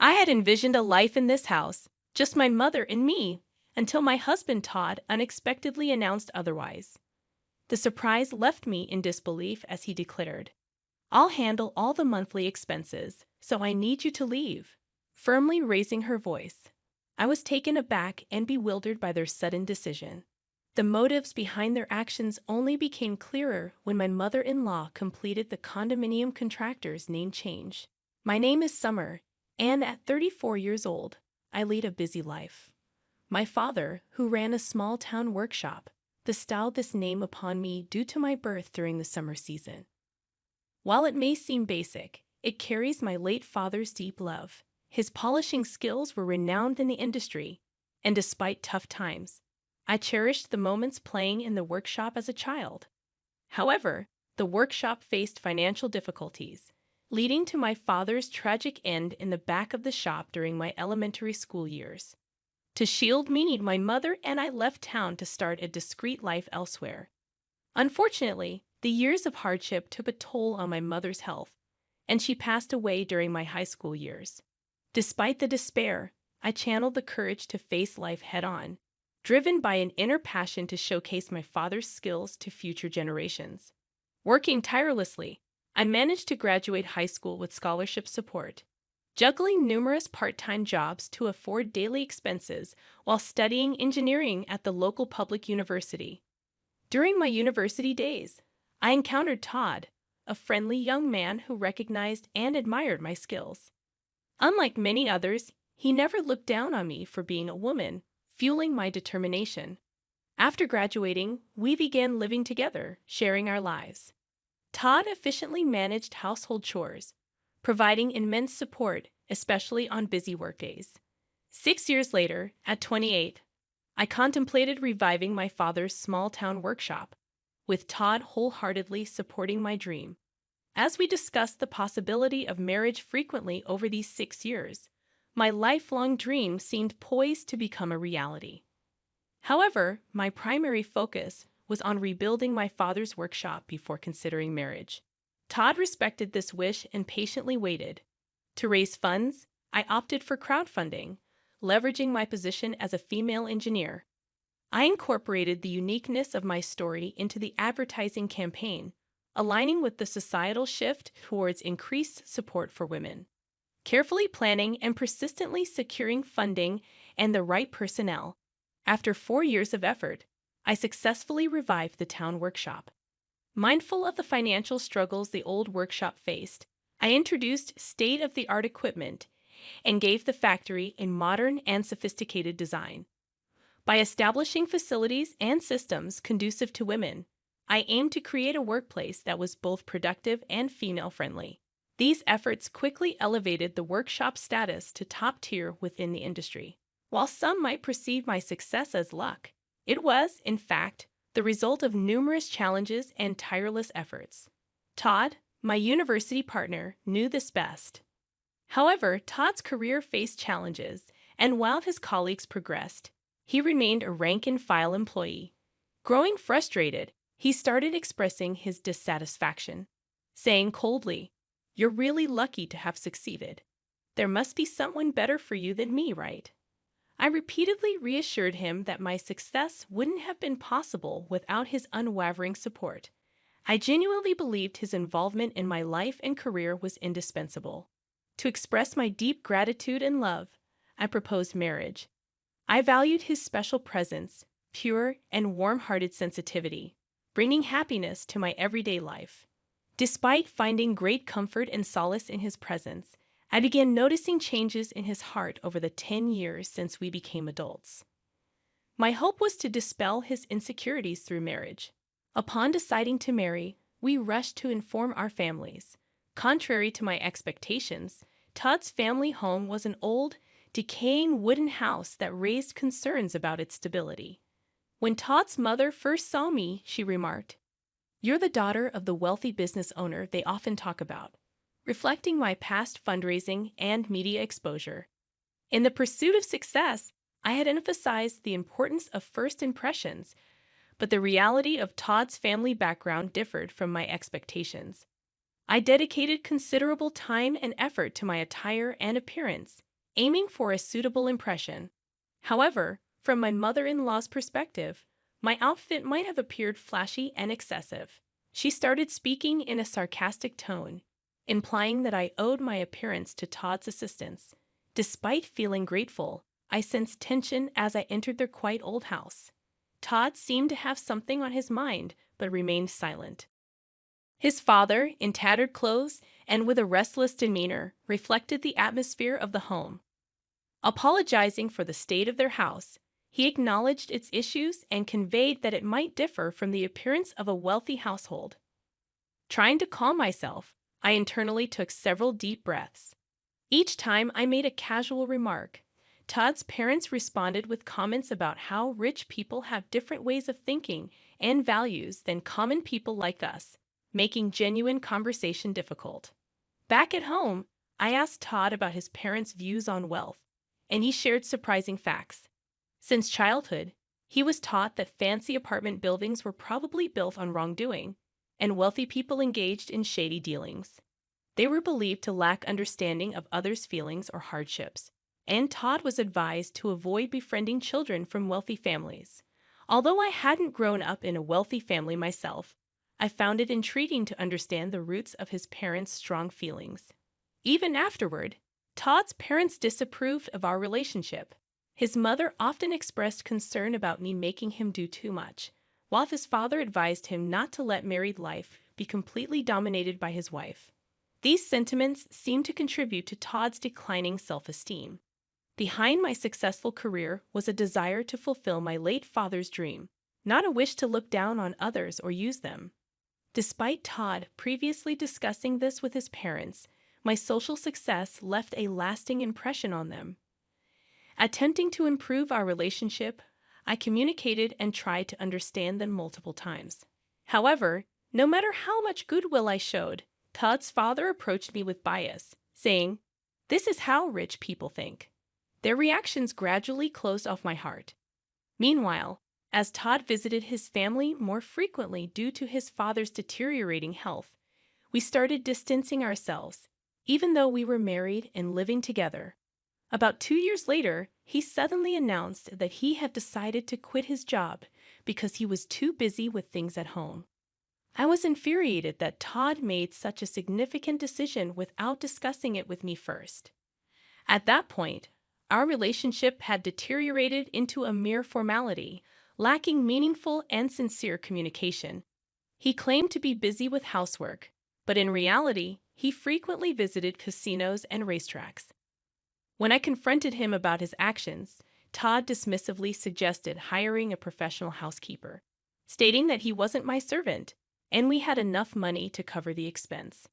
I had envisioned a life in this house, just my mother and me, until my husband Todd unexpectedly announced otherwise. The surprise left me in disbelief as he declared, "I'll handle all the monthly expenses, so I need you to leave," firmly raising her voice. I was taken aback and bewildered by their sudden decision. The motives behind their actions only became clearer when my mother-in-law completed the condominium contractor's name change. My name is Summer, and at 34 years old, I lead a busy life. My father, who ran a small-town workshop, bestowed this name upon me due to my birth during the summer season. While it may seem basic, it carries my late father's deep love. His polishing skills were renowned in the industry, and despite tough times, I cherished the moments playing in the workshop as a child. However, the workshop faced financial difficulties, leading to my father's tragic end in the back of the shop during my elementary school years. To shield me, my mother and I left town to start a discreet life elsewhere. Unfortunately, the years of hardship took a toll on my mother's health, and she passed away during my high school years. Despite the despair, I channeled the courage to face life head-on, driven by an inner passion to showcase my father's skills to future generations. Working tirelessly, I managed to graduate high school with scholarship support, juggling numerous part-time jobs to afford daily expenses while studying engineering at the local public university. During my university days, I encountered Todd, a friendly young man who recognized and admired my skills. Unlike many others, he never looked down on me for being a woman, fueling my determination. After graduating, we began living together, sharing our lives. Todd efficiently managed household chores, providing immense support, especially on busy workdays. 6 years later, at 28, I contemplated reviving my father's small-town workshop, with Todd wholeheartedly supporting my dream. As we discussed the possibility of marriage frequently over these 6 years, my lifelong dream seemed poised to become a reality. However, my primary focus was on rebuilding my father's workshop before considering marriage. Todd respected this wish and patiently waited. To raise funds, I opted for crowdfunding, leveraging my position as a female engineer. I incorporated the uniqueness of my story into the advertising campaign, aligning with the societal shift towards increased support for women. Carefully planning and persistently securing funding and the right personnel, after 4 years of effort, I successfully revived the town workshop. Mindful of the financial struggles the old workshop faced, I introduced state-of-the-art equipment and gave the factory a modern and sophisticated design. By establishing facilities and systems conducive to women, I aimed to create a workplace that was both productive and female-friendly. These efforts quickly elevated the workshop's status to top tier within the industry. While some might perceive my success as luck, it was, in fact, the result of numerous challenges and tireless efforts. Todd, my university partner, knew this best. However, Todd's career faced challenges, and while his colleagues progressed, he remained a rank-and-file employee. Growing frustrated, he started expressing his dissatisfaction, saying coldly, "You're really lucky to have succeeded. There must be someone better for you than me, right?" I repeatedly reassured him that my success wouldn't have been possible without his unwavering support. I genuinely believed his involvement in my life and career was indispensable. To express my deep gratitude and love, I proposed marriage. I valued his special presence, pure and warm-hearted sensitivity, bringing happiness to my everyday life. Despite finding great comfort and solace in his presence, I began noticing changes in his heart over the 10 years since we became adults. My hope was to dispel his insecurities through marriage. Upon deciding to marry, we rushed to inform our families. Contrary to my expectations, Todd's family home was an old, decaying wooden house that raised concerns about its stability. When Todd's mother first saw me, she remarked, "You're the daughter of the wealthy business owner they often talk about," reflecting my past fundraising and media exposure. In the pursuit of success, I had emphasized the importance of first impressions, but the reality of Todd's family background differed from my expectations. I dedicated considerable time and effort to my attire and appearance, aiming for a suitable impression. However, from my mother-in-law's perspective, my outfit might have appeared flashy and excessive. She started speaking in a sarcastic tone, implying that I owed my appearance to Todd's assistance. Despite feeling grateful, I sensed tension as I entered their quite old house. Todd seemed to have something on his mind, but remained silent. His father, in tattered clothes and with a restless demeanor, reflected the atmosphere of the home. Apologizing for the state of their house, he acknowledged its issues and conveyed that it might differ from the appearance of a wealthy household. Trying to calm myself, I internally took several deep breaths. Each time I made a casual remark, Todd's parents responded with comments about how rich people have different ways of thinking and values than common people like us, making genuine conversation difficult. Back at home, I asked Todd about his parents' views on wealth, and he shared surprising facts. Since childhood, he was taught that fancy apartment buildings were probably built on wrongdoing, and wealthy people engaged in shady dealings. They were believed to lack understanding of others' feelings or hardships, and Todd was advised to avoid befriending children from wealthy families. Although I hadn't grown up in a wealthy family myself, I found it intriguing to understand the roots of his parents' strong feelings. Even afterward, Todd's parents disapproved of our relationship. His mother often expressed concern about me making him do too much, while his father advised him not to let married life be completely dominated by his wife. These sentiments seemed to contribute to Todd's declining self-esteem. Behind my successful career was a desire to fulfill my late father's dream, not a wish to look down on others or use them. Despite Todd previously discussing this with his parents, my social success left a lasting impression on them. Attempting to improve our relationship, I communicated and tried to understand them multiple times. However, no matter how much goodwill I showed, Todd's father approached me with bias, saying, "This is how rich people think." Their reactions gradually closed off my heart. Meanwhile, as Todd visited his family more frequently due to his father's deteriorating health, we started distancing ourselves, even though we were married and living together. About 2 years later, he suddenly announced that he had decided to quit his job because he was too busy with things at home. I was infuriated that Todd made such a significant decision without discussing it with me first. At that point, our relationship had deteriorated into a mere formality, lacking meaningful and sincere communication. He claimed to be busy with housework, but in reality, he frequently visited casinos and racetracks. When I confronted him about his actions, Todd dismissively suggested hiring a professional housekeeper, stating that he wasn't my servant, and we had enough money to cover the expense.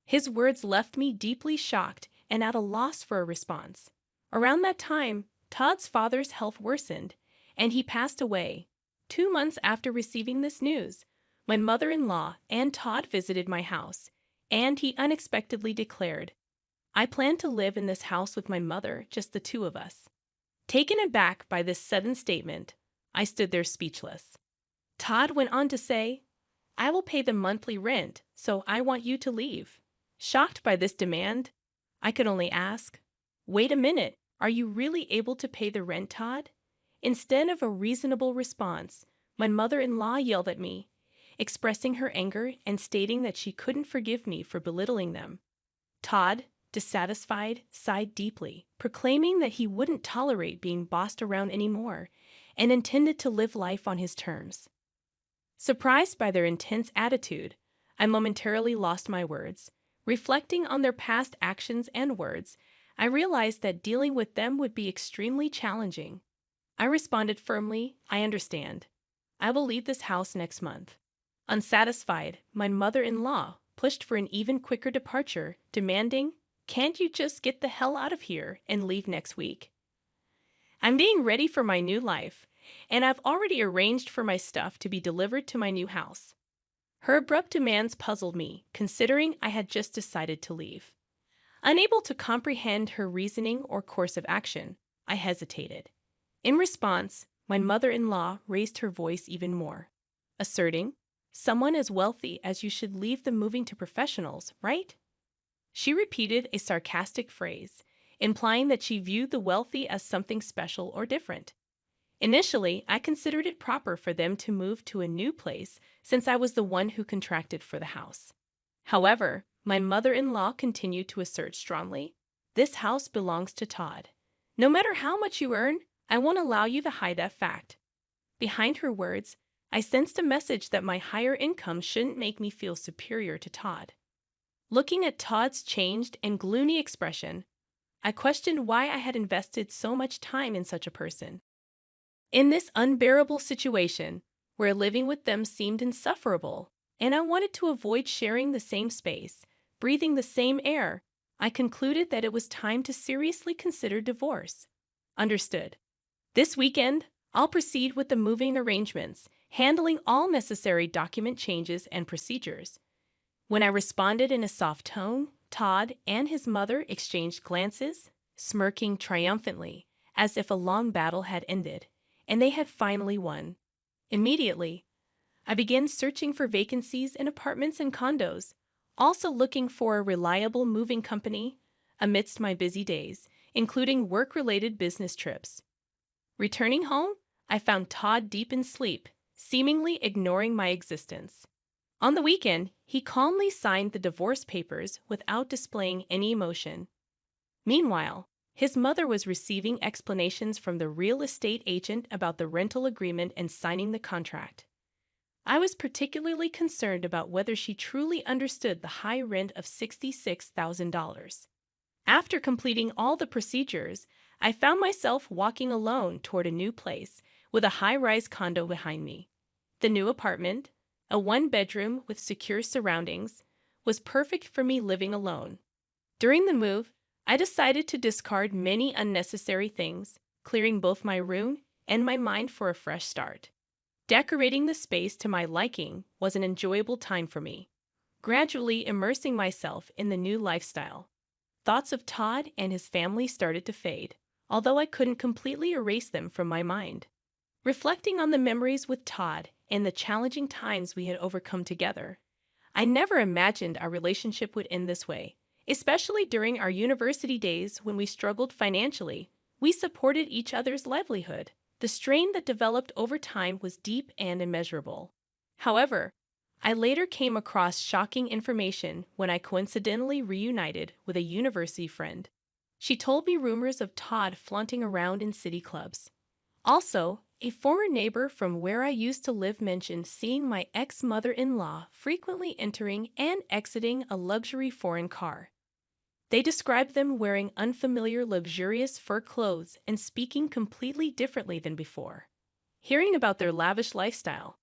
His words left me deeply shocked and at a loss for a response. Around that time, Todd's father's health worsened, and he passed away. 2 months after receiving this news, my mother-in-law and Todd visited my house, and he unexpectedly declared, "I plan to live in this house with my mother, just the two of us." Taken aback by this sudden statement, I stood there speechless. Todd went on to say, "I will pay the monthly rent, so I want you to leave." Shocked by this demand, I could only ask, "Wait a minute, are you really able to pay the rent, Todd?" Instead of a reasonable response, my mother-in-law yelled at me, expressing her anger and stating that she couldn't forgive me for belittling them. Todd, dissatisfied, sighed deeply, proclaiming that he wouldn't tolerate being bossed around anymore and intended to live life on his terms. Surprised by their intense attitude, I momentarily lost my words. Reflecting on their past actions and words, I realized that dealing with them would be extremely challenging. I responded firmly, "I understand. I will leave this house next month." Unsatisfied, my mother-in-law pushed for an even quicker departure, demanding, "Can't you just get the hell out of here and leave next week?" I'm being ready for my new life, and I've already arranged for my stuff to be delivered to my new house. Her abrupt demands puzzled me, considering I had just decided to leave. Unable to comprehend her reasoning or course of action, I hesitated. In response, my mother-in-law raised her voice even more, asserting, "Someone as wealthy as you should leave them moving to professionals, right?" She repeated a sarcastic phrase, implying that she viewed the wealthy as something special or different. Initially, I considered it proper for them to move to a new place since I was the one who contracted for the house. However, my mother-in-law continued to assert strongly, "This house belongs to Todd. No matter how much you earn, I won't allow you to hide that fact." Behind her words, I sensed a message that my higher income shouldn't make me feel superior to Todd. Looking at Todd's changed and gloomy expression, I questioned why I had invested so much time in such a person. In this unbearable situation, where living with them seemed insufferable, and I wanted to avoid sharing the same space, breathing the same air, I concluded that it was time to seriously consider divorce. Understood. This weekend, I'll proceed with the moving arrangements, handling all necessary document changes and procedures. When I responded in a soft tone, Todd and his mother exchanged glances, smirking triumphantly, as if a long battle had ended, and they had finally won. Immediately, I began searching for vacancies in apartments and condos, also looking for a reliable moving company amidst my busy days, including work-related business trips. Returning home, I found Todd deep in sleep, seemingly ignoring my existence. On the weekend, he calmly signed the divorce papers without displaying any emotion. Meanwhile, his mother was receiving explanations from the real estate agent about the rental agreement and signing the contract. I was particularly concerned about whether she truly understood the high rent of $66,000. After completing all the procedures, I found myself walking alone toward a new place with a high-rise condo behind me. The new apartment, a one-bedroom with secure surroundings, was perfect for me living alone. During the move, I decided to discard many unnecessary things, clearing both my room and my mind for a fresh start. Decorating the space to my liking was an enjoyable time for me, gradually immersing myself in the new lifestyle. Thoughts of Todd and his family started to fade, although I couldn't completely erase them from my mind. Reflecting on the memories with Todd and the challenging times we had overcome together, I never imagined our relationship would end this way. Especially during our university days when we struggled financially, we supported each other's livelihood. The strain that developed over time was deep and immeasurable. However, I later came across shocking information when I coincidentally reunited with a university friend. She told me rumors of Todd flaunting around in city clubs. Also, a former neighbor from where I used to live mentioned seeing my ex-mother-in-law frequently entering and exiting a luxury foreign car. They described them wearing unfamiliar, luxurious fur clothes and speaking completely differently than before. Hearing about their lavish lifestyle,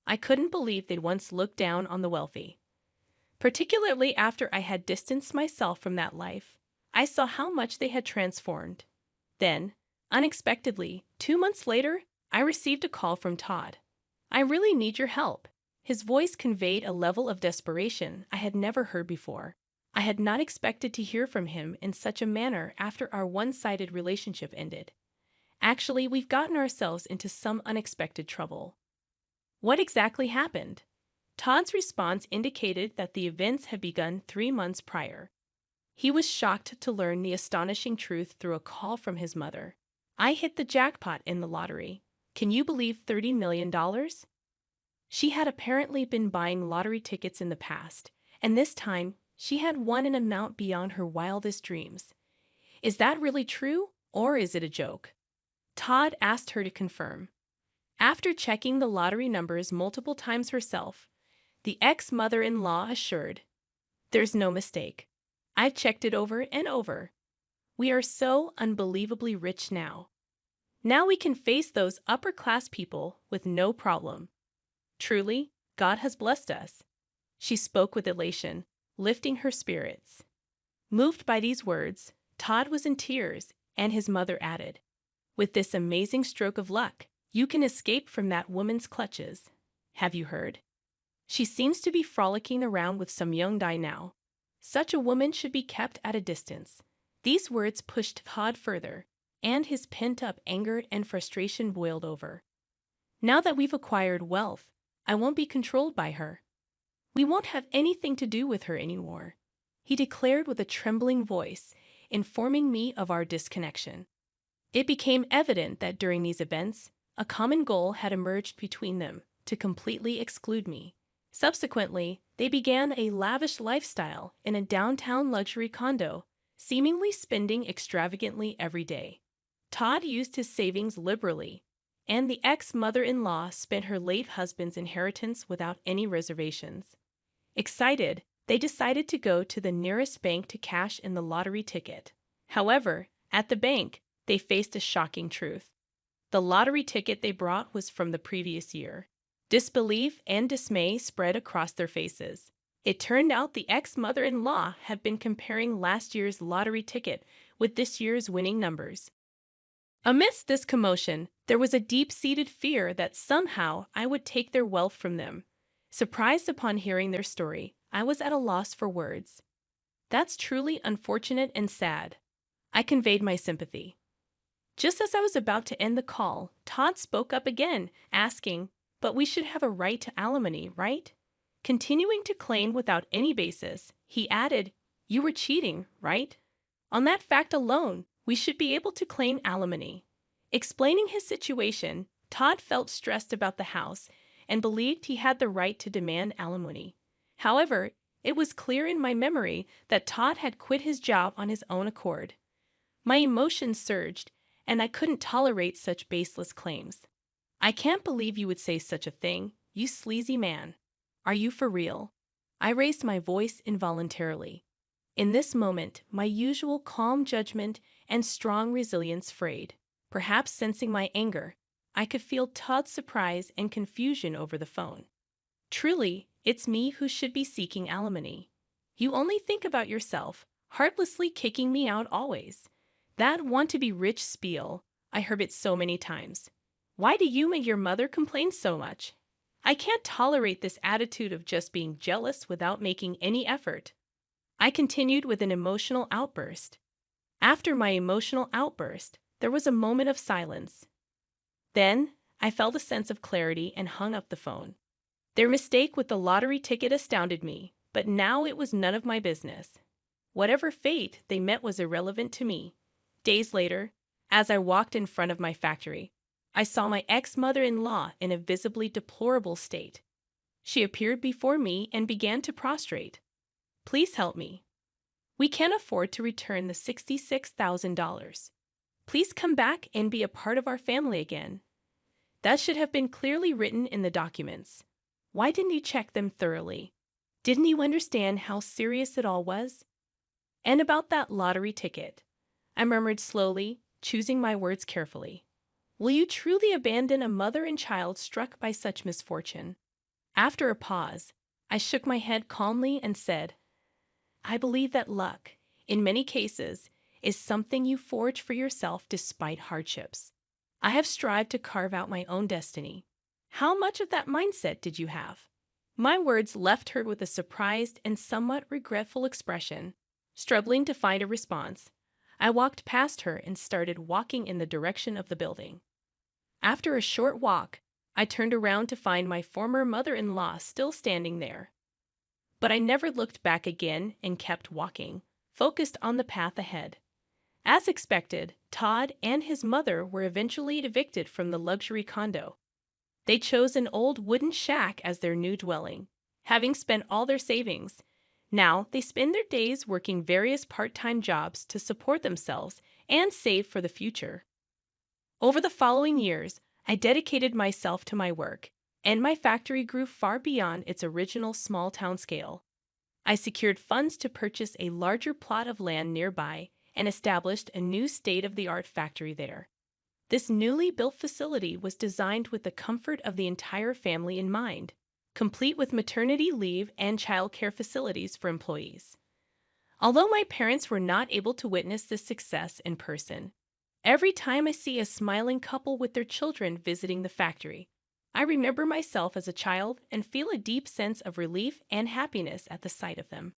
I couldn't believe they'd once looked down on the wealthy. Particularly after I had distanced myself from that life, I saw how much they had transformed. Then, unexpectedly, 2 months later, I received a call from Todd. "I really need your help." His voice conveyed a level of desperation I had never heard before. I had not expected to hear from him in such a manner after our one-sided relationship ended. Actually, we've gotten ourselves into some unexpected trouble. What exactly happened? Todd's response indicated that the events had begun 3 months prior. He was shocked to learn the astonishing truth through a call from his mother. "I hit the jackpot in the lottery. Can you believe $30 million? She had apparently been buying lottery tickets in the past, and this time she had won an amount beyond her wildest dreams. Is that really true, or is it a joke?" Todd asked her to confirm. After checking the lottery numbers multiple times herself, the ex-mother-in-law assured, "There's no mistake. I've checked it over and over. We are so unbelievably rich now. Now we can face those upper-class people with no problem. Truly, God has blessed us." She spoke with elation, lifting her spirits. Moved by these words, Todd was in tears, and his mother added, "With this amazing stroke of luck, you can escape from that woman's clutches. Have you heard? She seems to be frolicking around with some young guy now. Such a woman should be kept at a distance." These words pushed Todd further, and his pent-up anger and frustration boiled over. "Now that we've acquired wealth, I won't be controlled by her. We won't have anything to do with her anymore," he declared with a trembling voice, informing me of our disconnection. It became evident that during these events, a common goal had emerged between them to completely exclude me. Subsequently, they began a lavish lifestyle in a downtown luxury condo, seemingly spending extravagantly every day. Todd used his savings liberally, and the ex-mother-in-law spent her late husband's inheritance without any reservations. Excited, they decided to go to the nearest bank to cash in the lottery ticket. However, at the bank, they faced a shocking truth. The lottery ticket they brought was from the previous year. Disbelief and dismay spread across their faces. It turned out the ex-mother-in-law had been comparing last year's lottery ticket with this year's winning numbers. Amidst this commotion, there was a deep-seated fear that somehow I would take their wealth from them. Surprised upon hearing their story, I was at a loss for words. "That's truly unfortunate and sad." I conveyed my sympathy. Just as I was about to end the call, Todd spoke up again, asking, "But we should have a right to alimony, right?" Continuing to claim without any basis, he added, "You were cheating, right? On that fact alone, we should be able to claim alimony." Explaining his situation, Todd felt stressed about the house and believed he had the right to demand alimony. However, it was clear in my memory that Todd had quit his job on his own accord. My emotions surged, and I couldn't tolerate such baseless claims. "I can't believe you would say such a thing, you sleazy man. Are you for real?" I raised my voice involuntarily. In this moment, my usual calm judgment and strong resilience frayed. Perhaps sensing my anger, I could feel Todd's surprise and confusion over the phone. "Truly, it's me who should be seeking alimony. You only think about yourself, heartlessly kicking me out always. That want-to-be-rich spiel, I heard it so many times. Why do you and your mother complain so much? I can't tolerate this attitude of just being jealous without making any effort." I continued with an emotional outburst. After my emotional outburst, there was a moment of silence. Then, I felt a sense of clarity and hung up the phone. Their mistake with the lottery ticket astounded me, but now it was none of my business. Whatever fate they met was irrelevant to me. Days later, as I walked in front of my factory, I saw my ex-mother-in-law in a visibly deplorable state. She appeared before me and began to prostrate. "Please help me. We can't afford to return the $66,000. Please come back and be a part of our family again." That should have been clearly written in the documents. Why didn't he check them thoroughly? Didn't he understand how serious it all was? "And about that lottery ticket," I murmured slowly, choosing my words carefully. "Will you truly abandon a mother and child struck by such misfortune?" After a pause, I shook my head calmly and said, "I believe that luck, in many cases, is something you forge for yourself despite hardships. I have strived to carve out my own destiny. How much of that mindset did you have?" My words left her with a surprised and somewhat regretful expression. Struggling to find a response, I walked past her and started walking in the direction of the building. After a short walk, I turned around to find my former mother-in-law still standing there. But I never looked back again and kept walking, focused on the path ahead. As expected, Todd and his mother were eventually evicted from the luxury condo. They chose an old wooden shack as their new dwelling, having spent all their savings. Now they spend their days working various part-time jobs to support themselves and save for the future. Over the following years, I dedicated myself to my work, and my factory grew far beyond its original small-town scale. I secured funds to purchase a larger plot of land nearby and established a new state-of-the-art factory there. This newly built facility was designed with the comfort of the entire family in mind, complete with maternity leave and childcare facilities for employees. Although my parents were not able to witness this success in person, every time I see a smiling couple with their children visiting the factory, I remember myself as a child and feel a deep sense of relief and happiness at the sight of them.